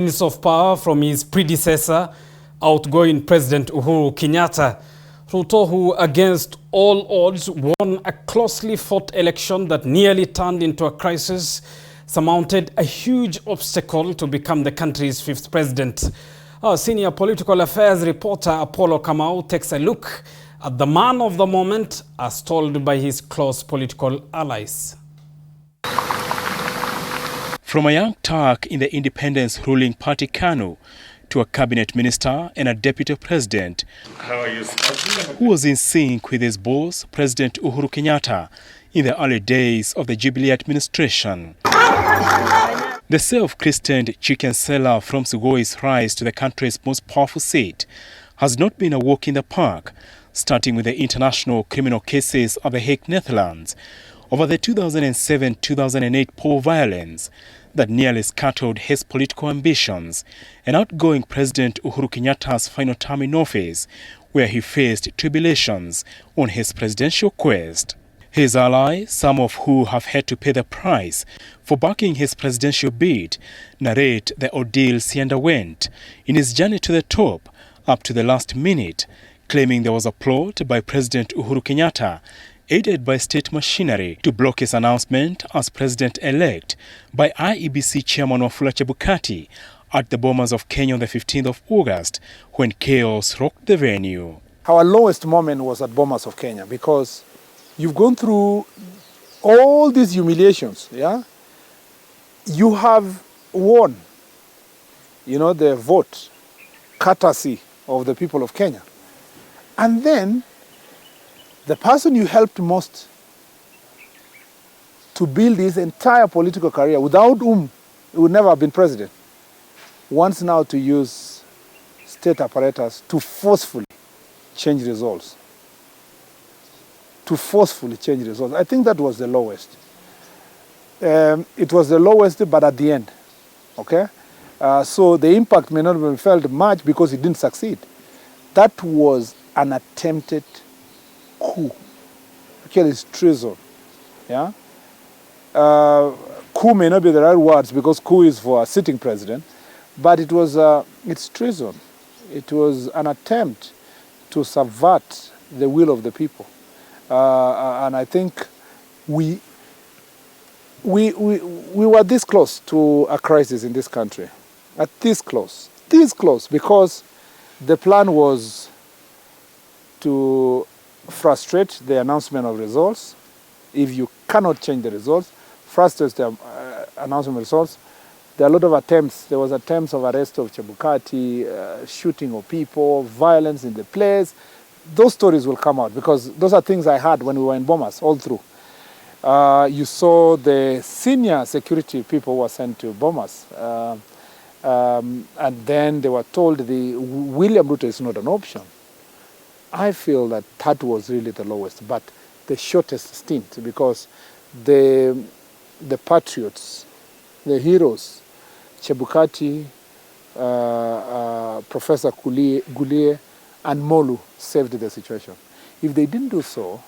Of power from his predecessor, outgoing President Uhuru Kenyatta. Ruto, who against all odds won a closely fought election that nearly turned into a crisis, surmounted a huge obstacle to become the country's fifth president. Our senior political affairs reporter Apollo Kamau takes a look at the man of the moment as told by his close political allies. From a young Turk in the independence ruling party KANU to a cabinet minister and a deputy president who was in sync with his boss, President Uhuru Kenyatta, in the early days of the Jubilee administration. The self-christened chicken seller from Sugoi's rise to the country's most powerful seat has not been a walk in the park, starting with the international criminal cases of the Hague, Netherlands, over the 2007-2008 poll violence that nearly scattered his political ambitions, and outgoing President Uhuru Kenyatta's final term in office, where he faced tribulations on his presidential quest. His allies, some of who have had to pay the price for backing his presidential bid, narrate the ordeals he underwent in his journey to the top up to the last minute, claiming there was a plot by President Uhuru Kenyatta aided by state machinery to block his announcement as president-elect by IEBC chairman Wafula Chebukati at the Bomas of Kenya on the 15th of August when chaos rocked the venue. Our lowest moment was at Bomas of Kenya because you've gone through all these humiliations, yeah? You have won, the vote, courtesy of the people of Kenya. And then the person you helped most to build his entire political career, without whom he would never have been president, wants now to use state apparatus to forcefully change results. I think that was the lowest. It was the lowest, but at the end, okay? So the impact may not have been felt much because it didn't succeed. That was an attempted coup. Actually, it's treason. Yeah? Coup may not be the right words because coup is for a sitting president, but it's treason. It was an attempt to subvert the will of the people. And I think we were this close to a crisis in this country. This close, because the plan was to frustrate the announcement of results. If you cannot change the results, frustrate the announcement of results. There are a lot of attempts. There was attempts of arrest of Chebukati, shooting of people, violence in the place. Those stories will come out because those are things I heard when we were in Bomas all through. You saw the senior security people were sent to Bomas. And then they were told the William Ruto is not an option. I feel that was really the lowest, but the shortest stint because the patriots, the heroes, Chebukati, Professor Gulie, and Molu saved the situation. If they didn't do so,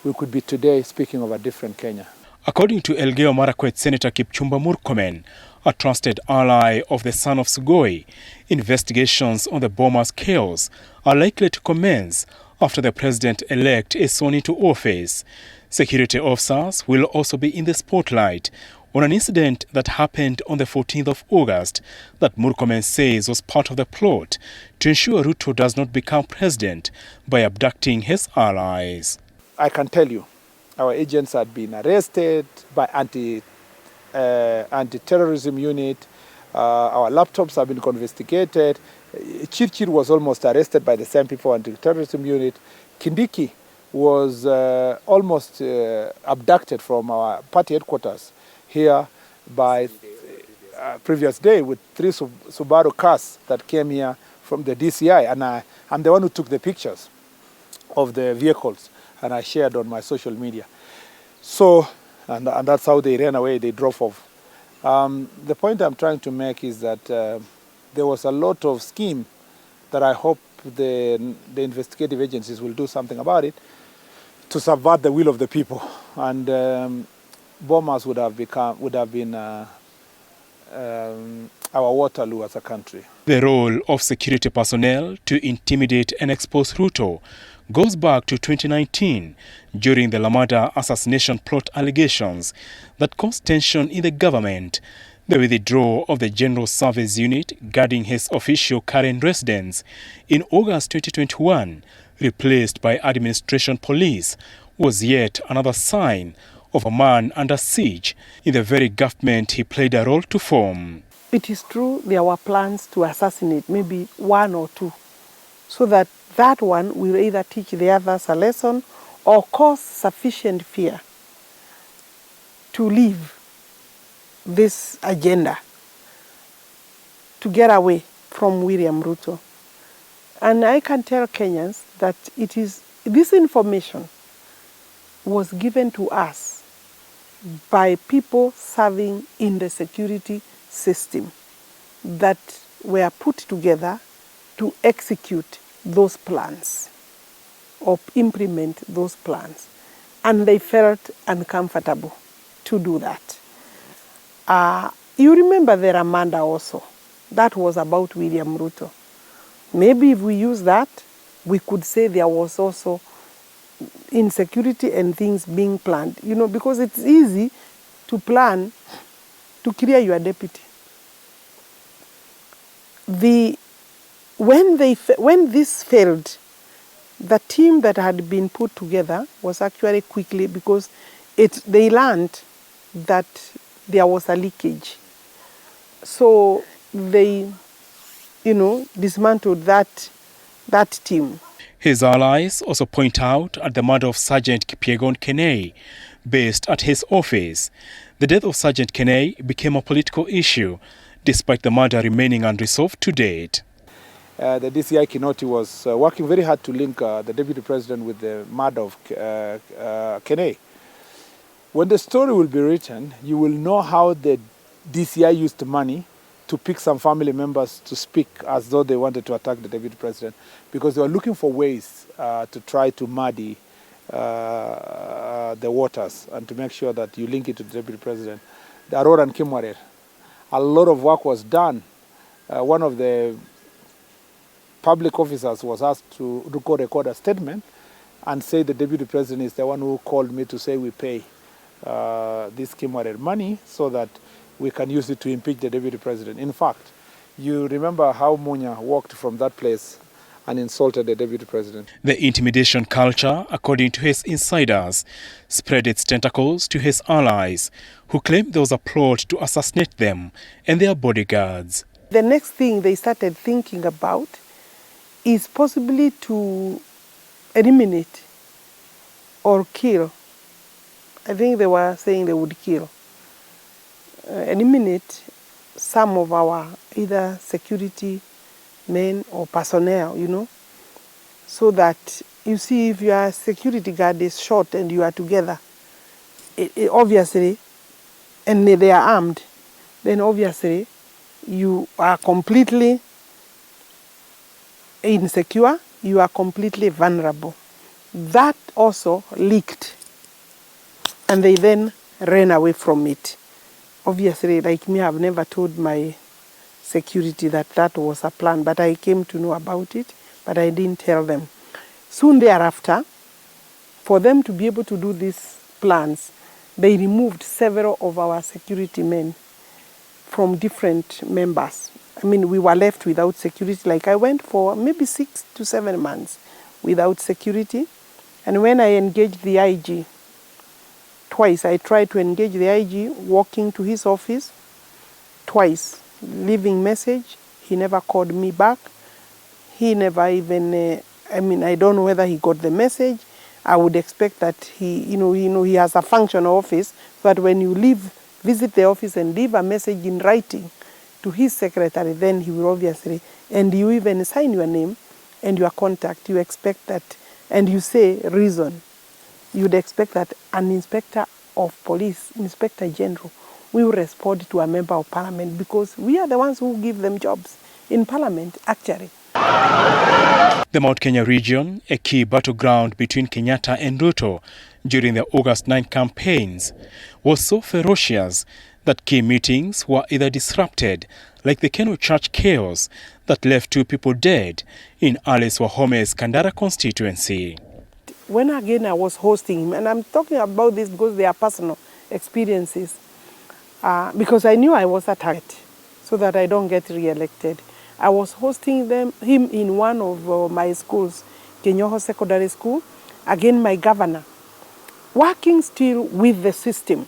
we could be today speaking of a different Kenya. According to Elgeyo Marakwet Senator Kipchumba Murkomen, a trusted ally of the son of Sugoi, investigations on the Bomas chaos are likely to commence after the president-elect is sworn into office. Security officers will also be in the spotlight on an incident that happened on the 14th of August that Murkomen says was part of the plot to ensure Ruto does not become president by abducting his allies. I can tell you, our agents had been arrested by anti-terrorism unit. Our laptops have been confiscated. Chirchir was almost arrested by the same people, anti-terrorism unit. Kindiki was almost abducted from our party headquarters here by previous day with 3 Subaru cars that came here from the DCI. And I'm the one who took the pictures of the vehicles and I shared on my social media. So, and that's how they ran away, they drove off. The point I'm trying to make is that there was a lot of scheme that I hope the investigative agencies will do something about it to subvert the will of the people. And Bomas would have been our Waterloo as a country. The role of security personnel to intimidate and expose Ruto goes back to 2019 during the Lamada assassination plot allegations that caused tension in the government. The withdrawal of the General Service Unit guarding his official current residence in August 2021, replaced by administration police, was yet another sign of a man under siege in the very government he played a role to form. It is true there were plans to assassinate maybe one or two, so that one will either teach the others a lesson or cause sufficient fear to leave this agenda, to get away from William Ruto. And I can tell Kenyans that this information was given to us by people serving in the security system that were put together to execute those plans or implement those plans. And they felt uncomfortable to do that. You remember the Ramanda also. That was about William Ruto. Maybe if we use that, we could say there was also insecurity and things being planned. You know, because it's easy to plan to clear your deputy. When this failed, the team that had been put together was actually quickly, because they learned that there was a leakage. So they, dismantled that team. His allies also point out at the murder of Sergeant Kipyegon Kenei, based at his office. The death of Sergeant Kenei became a political issue, despite the murder remaining unresolved to date. The DCI Kinoti was working very hard to link the Deputy President with the murder of Kenei. When the story will be written, you will know how the DCI used money to pick some family members to speak as though they wanted to attack the Deputy President, because they were looking for ways to try to muddy the waters and to make sure that you link it to the Deputy President. The Aurora and Kimwarer, a lot of work was done. One of the public officers was asked to record a statement and say the Deputy President is the one who called me to say we pay this Kimwarer money so that we can use it to impeach the Deputy President. In fact, you remember how Munya walked from that place and insulted the Deputy President. The intimidation culture, according to his insiders, spread its tentacles to his allies, who claimed there was a plot to assassinate them and their bodyguards. The next thing they started thinking about is possibly to eliminate or kill. I think they were saying they would kill. Eliminate some of our either security men or personnel, so that, you see, if your security guard is shot and you are together, obviously, and they are armed, then obviously you are completely insecure, you are completely vulnerable. That also leaked, and they then ran away from it. Obviously, like me, I've never told my security that was a plan, but I came to know about it, but I didn't tell them. Soon thereafter, for them to be able to do these plans, they removed several of our security men from different members. I mean, we were left without security. Like, I went for maybe 6 to 7 months without security. And when I engaged the IG, twice I tried to engage the IG, walking to his office, twice, leaving message. He never called me back. He never even, I don't know whether he got the message. I would expect that he has a functional office, but when you visit the office and leave a message in writing to his secretary, then he will obviously, and you even sign your name and your contact, you expect that, and you say reason. You'd expect that an inspector of police, inspector general, will respond to a member of parliament, because we are the ones who give them jobs in parliament, actually. The Mount Kenya region, a key battleground between Kenyatta and Ruto during the August 9 campaigns, was so ferocious that key meetings were either disrupted, like the Keno Church chaos that left 2 people dead in Alice Wahome's Kandara constituency. When again I was hosting him, and I'm talking about this because they are personal experiences, because I knew I was a target, so that I don't get re-elected. I was hosting him in one of my schools, Kenyoho Secondary School, again my governor, working still with the system,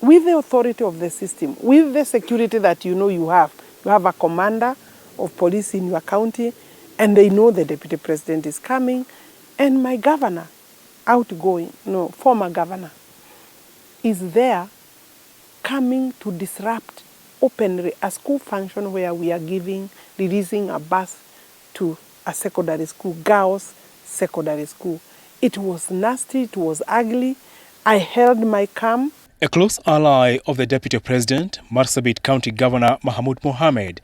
with the authority of the system, with the security that you know you have. You have a commander of police in your county, and they know the deputy president is coming, and my governor, former governor, is there coming to disrupt openly a school function where we are releasing a bus to a secondary school, girls' secondary school. It was nasty, it was ugly. I held my calm. A close ally of the Deputy President, Marsabit County Governor Mahmoud Mohamed,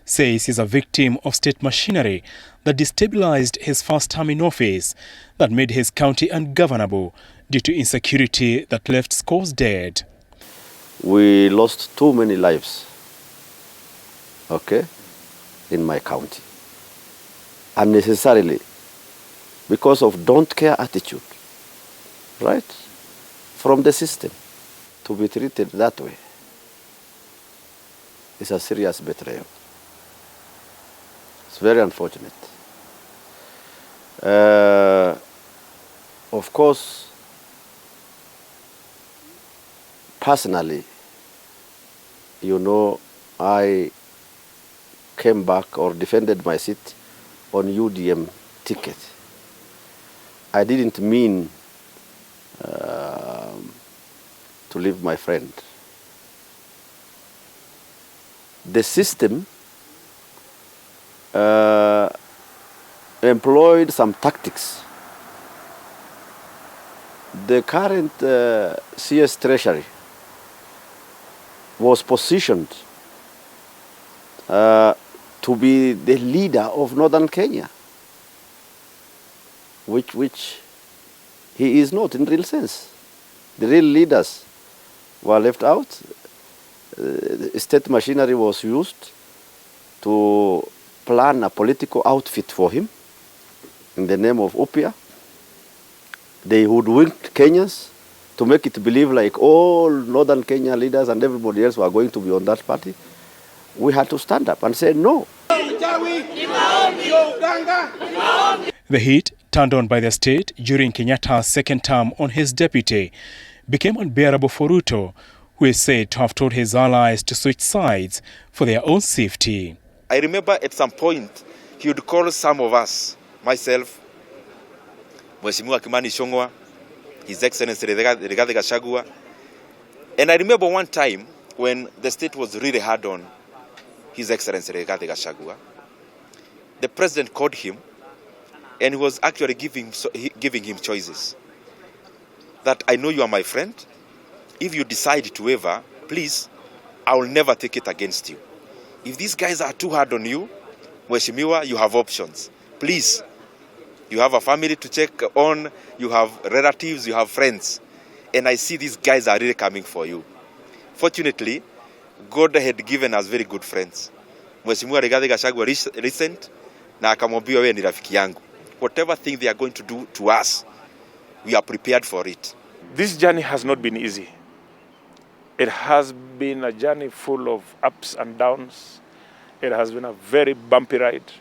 says he's a victim of state machinery that destabilized his first term in office, that made his county ungovernable due to insecurity that left scores dead. We lost too many lives, in my county, unnecessarily, because of don't care attitude, right, from the system. To be treated that way is a serious betrayal. It's very unfortunate. Of course, personally, I came back or defended my seat on UDM ticket. I didn't mean to leave my friend. The system employed some tactics. The current CS Treasury was positioned to be the leader of Northern Kenya, which he is not in real sense. The real leaders were left out. State machinery was used to plan a political outfit for him in the name of Upia. They hoodwinked Kenyans to make it believe like all Northern Kenya leaders and everybody else were going to be on that party. We had to stand up and say no. The heat turned on by the state during Kenyatta's second term on his deputy became unbearable for Ruto, who is said to have told his allies to switch sides for their own safety. I remember at some point he would call some of us, myself, Mheshimiwa Kimani Ichung'wah, His Excellency Rigathi Gachagua. And I remember one time when the state was really hard on His Excellency Rigathi Gachagua, the president called him and he was actually giving him choices. That I know you are my friend. If you decide to waver, please, I will never take it against you. If these guys are too hard on you, Mheshimiwa, you have options. Please, you have a family to check on, you have relatives, you have friends. And I see these guys are really coming for you. Fortunately, God had given us very good friends. Mheshimiwa Rigathi Gachagua recent, na akamwambia wewe ni rafiki yangu. Whatever thing they are going to do to us, we are prepared for it. This journey has not been easy. It has been a journey full of ups and downs. It has been a very bumpy ride.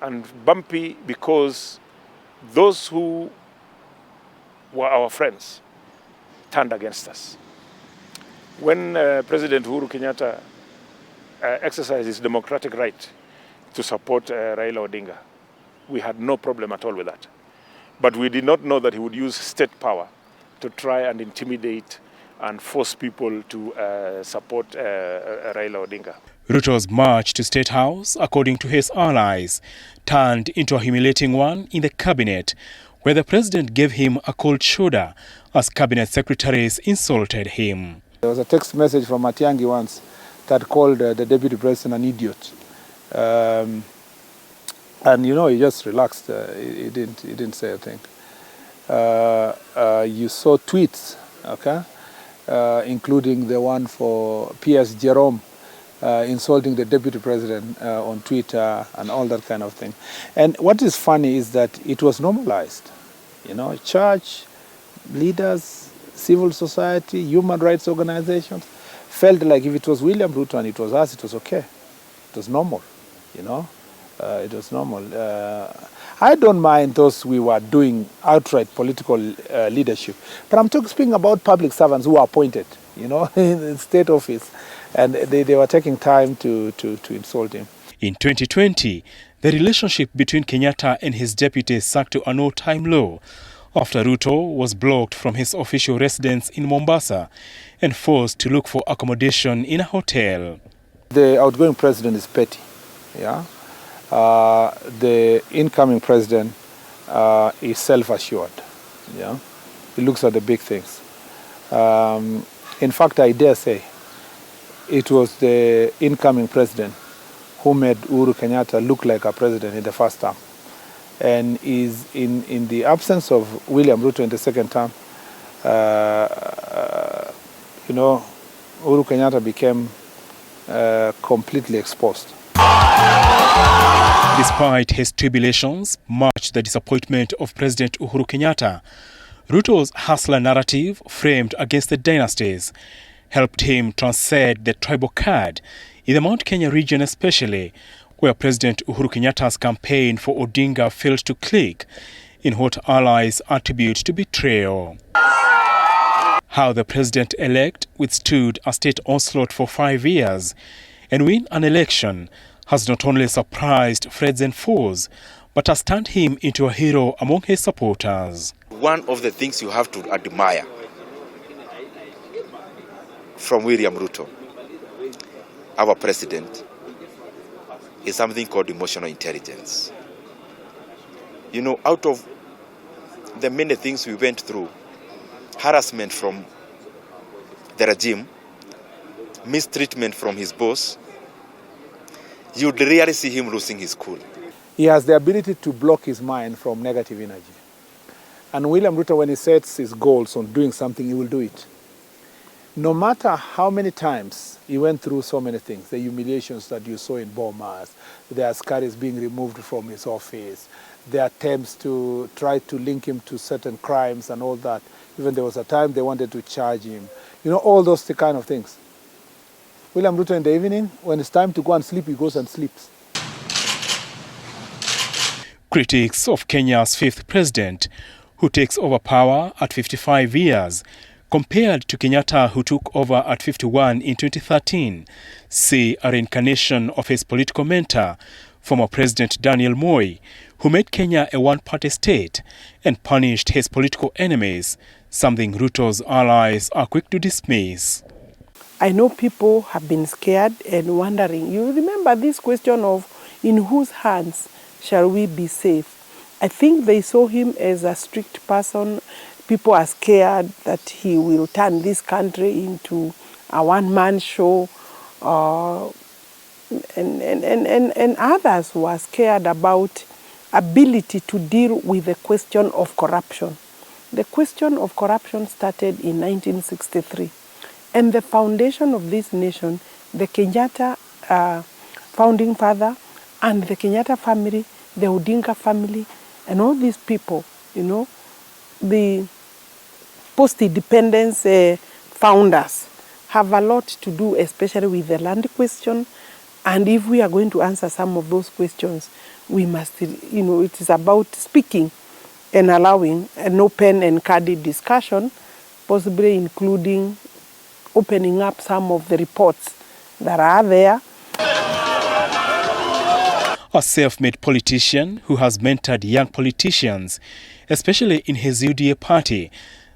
And bumpy because those who were our friends turned against us. When President Uhuru Kenyatta exercised his democratic right to support Raila Odinga, we had no problem at all with that. But we did not know that he would use state power to try and intimidate and force people to support Raila Odinga. Ruto's march to State House, according to his allies, turned into a humiliating one in the cabinet, where the president gave him a cold shoulder as cabinet secretaries insulted him. There was a text message from Matiang'i once that called the deputy president an idiot. And he just relaxed. He didn't say a thing. You saw tweets, including the one for P.S. Jerome insulting the deputy president on Twitter and all that kind of thing. And what is funny is that it was normalized. You know, church, leaders, civil society, human rights organizations felt like if it was William Ruto and it was us, it was okay. It was normal, you know. It was normal. I don't mind those we were doing outright political leadership, but I'm speaking about public servants who are appointed, you know, in state office, and they were taking time to insult him. In 2020, the relationship between Kenyatta and his deputies sank to an all-time low after Ruto was blocked from his official residence in Mombasa and forced to look for accommodation in a hotel. The outgoing president is petty, yeah. The incoming president is self-assured, yeah. He looks at the big things. In fact, I dare say it was the incoming president who made Uhuru Kenyatta look like a president in the first term. And is in the absence of William Ruto in the second term, you know, Uhuru Kenyatta became completely exposed. Despite his tribulations, much the disappointment of President Uhuru Kenyatta, Ruto's hustler narrative framed against the dynasties helped him transcend the tribal card in the Mount Kenya region especially, where President Uhuru Kenyatta's campaign for Odinga failed to click in what allies attribute to betrayal. How the president-elect withstood a state onslaught for 5 years and win an election has not only surprised friends and foes, but has turned him into a hero among his supporters. One of the things you have to admire from William Ruto, our president, is something called emotional intelligence. You know, out of the many things we went through, harassment from the regime, mistreatment from his boss, you'd rarely see him losing his cool. He has the ability to block his mind from negative energy. And William Ruto, when he sets his goals on doing something, he will do it. No matter how many times he went through so many things, the humiliations that you saw in Bomas, the Askaris being removed from his office, the attempts to try to link him to certain crimes and all that. Even there was a time they wanted to charge him. You know, all those kind of things. William Ruto in the evening, when it's time to go and sleep, he goes and sleeps. Critics of Kenya's fifth president, who takes over power at 55 years, compared to Kenyatta, who took over at 51 in 2013, see a reincarnation of his political mentor, former President Daniel Moi, who made Kenya a one-party state and punished his political enemies, something Ruto's allies are quick to dismiss. I know people have been scared and wondering. You remember this question of in whose hands shall we be safe? I think they saw him as a strict person. People are scared that he will turn this country into a one-man show. And others were scared about ability to deal with the question of corruption. The question of corruption started in 1963. And the foundation of this nation, the Kenyatta founding father and the Kenyatta family, the Odinga family, and all these people, you know, the post-independence founders have a lot to do, especially with the land question. And if we are going to answer some of those questions, we must, you know, it is about speaking and allowing an open and candid discussion, possibly including opening up some of the reports that are there. A self-made politician who has mentored young politicians, especially in his UDA party,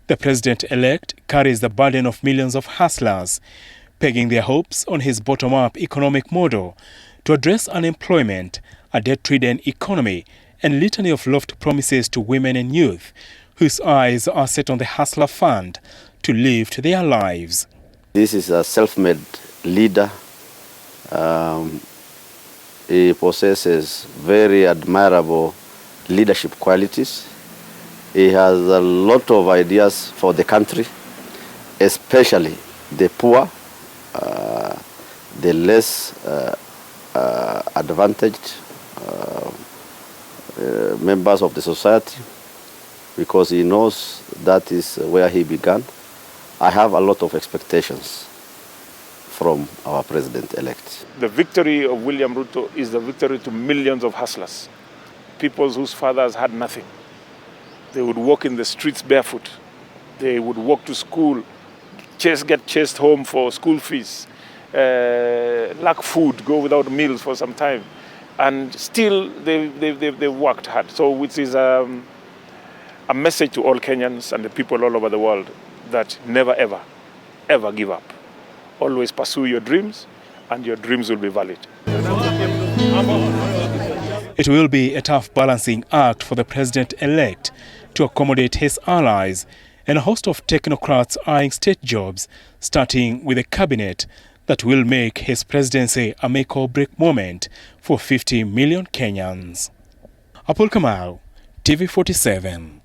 the president-elect carries the burden of millions of hustlers, pegging their hopes on his bottom-up economic model to address unemployment, a debt-ridden economy, and litany of lofty promises to women and youth, whose eyes are set on the hustler fund to lift their lives. This is a self-made leader. He possesses very admirable leadership qualities. He has a lot of ideas for the country. especially the poor, the less advantaged members of the society, because he knows that is where he began. I have a lot of expectations from our president-elect. The victory of William Ruto is the victory to millions of hustlers, people whose fathers had nothing. They would walk in the streets barefoot. They would walk to school, get chased home for school fees, lack food, go without meals for some time. And still, they worked hard. So which is a message to all Kenyans and the people all over the world that never, ever, ever give up. Always pursue your dreams, and your dreams will be valid. It will be a tough balancing act for the president-elect to accommodate his allies and a host of technocrats eyeing state jobs, starting with a cabinet that will make his presidency a make-or-break moment for 50 million Kenyans. Apul Kamau, TV 47.